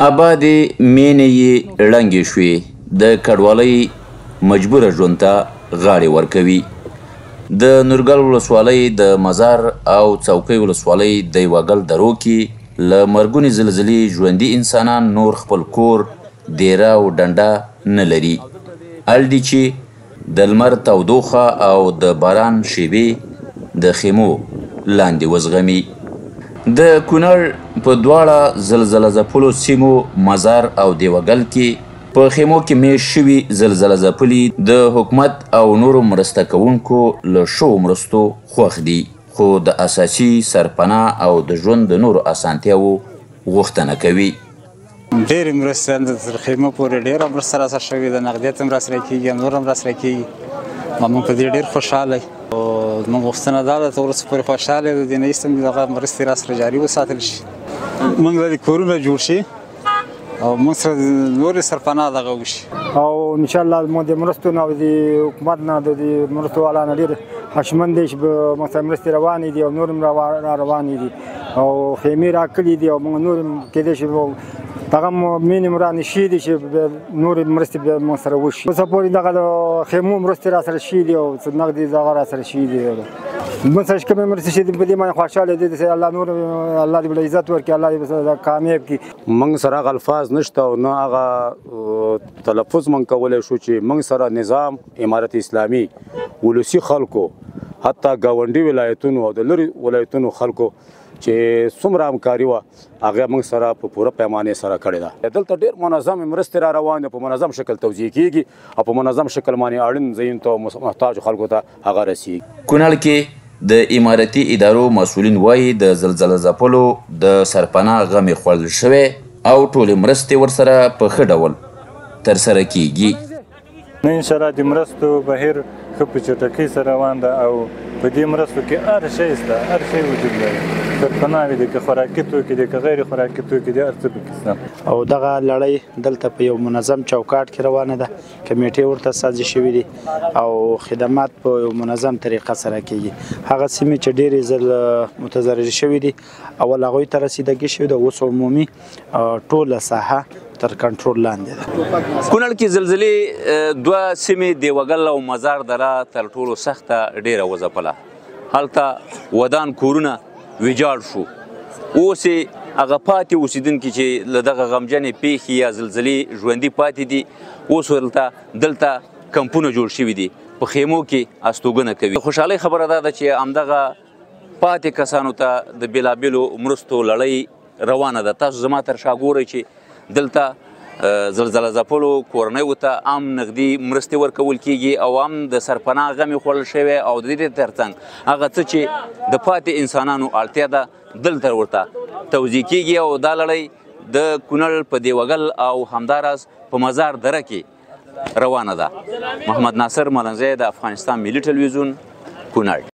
آبادې مینې یې ړنګې شوې، د کډوالۍ مجبوره ژوند ته غاړې ورکوي. د نورګل ولسوالۍ د مزار او څوکۍ ولسوالۍ د یوګل درو کې له مرګونې زلزلې ژوندي انسانان نور خپل کور، دیره او ډنډه نه لري. اړ دي چې د لمر تودوخه او د باران شیبې د خیمو لاندې وزغمي. د کونړ په دواړه زلزله ځپلو سیمو مزار او دیوګل کې په خیمو کې میشت شوي زلزله ځپلي د حکومت او نورو مرسته کوونکو له شوو مرستو خوښ دي، خو د اساسي سرپناه او د ژوند د نورو اسانتیاوو غوښتنه کوي. ډېرې مرستې تر خیمو پورې ډېره مرسته راسره شوې ده، نقدیت هم راسره کېږي، نور هم راسره کېږي. موږ په دې ډېر خوشحاله یو. زموږ غوښتنه دا ده چې وروسته پورې خوشحاله یو، د دې نه ایسته دغه مرستې راسره جاري وساتل شي، موږ لرې کورونه جوړ شي او موږ سره نورې سرپناه دغه وشي. او انشاءالله موږ د مرستو نه او د حکومت نه د مرستو والا نه ډېر خشمن دی چې موږ سره مرستې روانې دي او نور هم را روانې دي او خیمې راکړي دي او موږ نور هم کېدای شي دغه مینې مو رانشي دي چې نورې مرستې بیا موږ سره وشي. اوسه پورې دغه د خیمو مرستې راسره شوي دي او نغدې دغه راسره شوي دي. موږ سره چې کومې مرستې شوي دي په دې باندې خوشحاله دي چې الله نور الله دې بله عزت ورکړي، الله دې کامیاب کړي. موږ سره هغه الفاظ نشته او نه هغه تلفظ موږ کولی شو چې موږ سره نظام امارت اسلامي ولسي خلکو حتی ګاونډي ولایتونو او د لرې ولایتونو خلکو چې څومره همکاري وه هغه موږ سره په پوره پیمانې سره کړې ده. دلته ډېر منظم مرستې را روانې په منظم شکل توزیع کېږي او په منظم شکل باندې اړین ځایونو ته محتاجو خلکو ته هغه رسیږي. کونړ کې د امارتي ادارو مسؤلین وایي د زلزله ځپلو د سرپناه غمې خوړل شوی او ټولې مرستې ورسره په ښه ډول ترسره کېږي. نن انشاءالله د مرستو بهیر ښه په چټکۍ سره روان ده او په دې مرستو کې هر شی شته، هر شی وجود لري، سرپناوې دي، که خوراکي توکي دي، که غیر خوراکي توکي دي، هر څه پکې شته. او دغه لړۍ دلته په یو منظم چوکاټ کې روانه ده، کمیټې ورته سازي شوي دي او خدمات په یو منظم طریقه سره کېږي. هغه سیمې چې ډېرې ځل متضرر شوي دي اول هغوی ته رسیدګي شوې ده، اوس عمومي ټوله ساحه تر کنټرول لاندې ده. کونړ کې زلزلې دوه سیمې دیوګل او مزار دره تر ټولو سخته ډېره وځپله. هلته ودان کورونه ویجاړ شو، اوس یې هغه پاتې اوسېدونکي چې له دغه غمجنې پیښې یا زلزلې ژوندي پاتې دي اوس دلته کمپونه جوړ شوي دي، په خیمو کې استوګنه کوي. خوشحالۍ خبره دا ده چې همدغه پاتې کسانو ته د بېلابېلو مرستو لړۍ روانه ده. تاسو زما تر شا ګورئ چې دلته زلزله ځپلو کورنیو ته هم نغدي مرستې ورکول کېږي او هم د سرپناه غمې خوړل شوی او د دې ترڅنګ هغه څه چې د پاتې انسانانو اړتیا ده دلته ورته توزیع کېږي او دا لړۍ د کونړ په دیوګل او همداراز په مزار دره کې روانه ده. محمد ناصر ملنځی د افغانستان ملي ټلویزیون، کونړ.